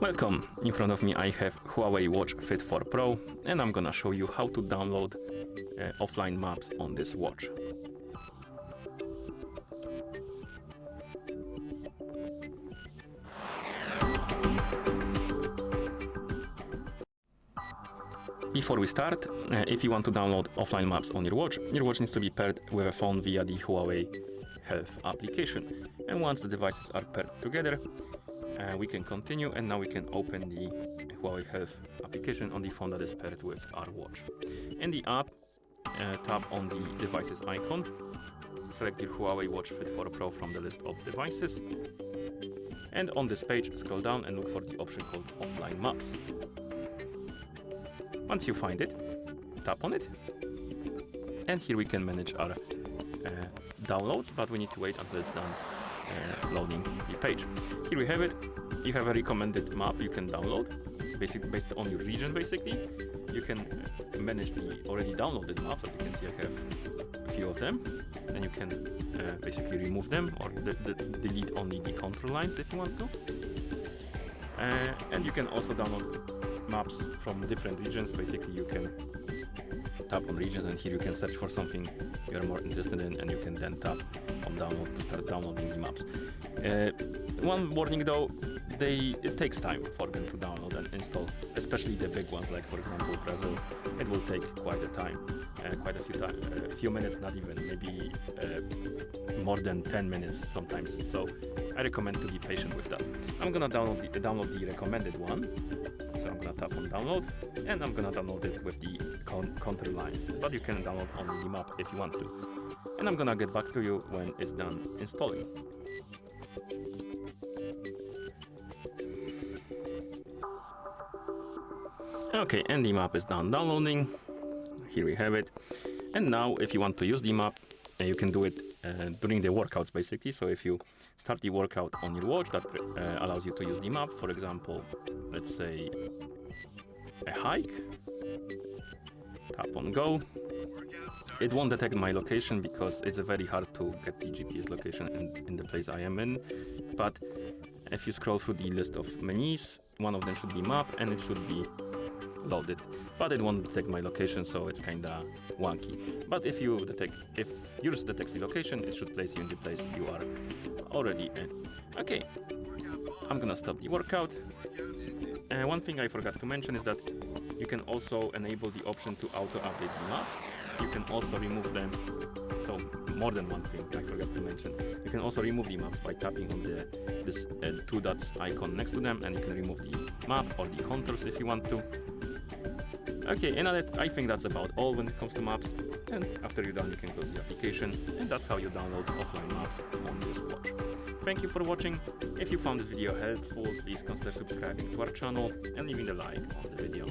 Welcome! In front of me I have HUAWEI Watch Fit 4 Pro and I'm gonna show you how to download offline maps on this watch. Before we start, if you want to download offline maps on your watch needs to be paired with a phone via the HUAWEI Health application. And once the devices are paired together, we can continue, and now we can open the HUAWEI Health application on the phone that is paired with our watch. In the app, tap on the devices icon, select your HUAWEI Watch Fit 4 Pro from the list of devices, and on this page scroll down and look for the option called Offline Maps. Once you find it, tap on it, and here we can manage our downloads, but we need to wait until it's done loading the page. Here we have it. You have a recommended map you can download, based on your region. Basically, you can manage the already downloaded maps. As you can see, I have a few of them, and you can basically remove them or delete only the control lines if you want to. And you can also download maps from different regions. Basically, you can tap on regions, and here you can search for something you're more interested in, and you can then tap on download to start downloading the maps. One warning though, it takes time for them to download and install, especially the big ones, like for example Brazil. It will take quite a time, quite a few minutes, not even, maybe more than 10 minutes sometimes. So I recommend to be patient with that. I'm gonna download the recommended one. So I'm gonna tap on download, and I'm gonna download it with the contour lines, but you can download only the map if you want to. And I'm gonna get back to you when it's done installing. Okay, and the map is done downloading. Here we have it. And now if you want to use the map, you can do it during the workouts basically. So if you start the workout on your watch, that allows you to use the map. For example, let's say a hike, tap on go. It won't detect my location because it's very hard to get the GPS location in the place I am in. But if you scroll through the list of menus, one of them should be map, and it should be loaded, but it won't detect my location, so it's kinda wonky. But if yours detects the location, it should place you in the place you are already in. Okay, I'm gonna stop the workout. One thing I forgot to mention is that you can also enable the option to auto-update the maps. You can also remove them. So more than one thing I forgot to mention. You can also remove the maps by tapping on this two dots icon next to them, and you can remove the map or the contours if you want to. Okay, and I think that's about all when it comes to maps. And after you're done, you can close the application, and that's how you download offline maps on this watch. Thank you for watching. If you found this video helpful, please consider subscribing to our channel and leaving a like on the video.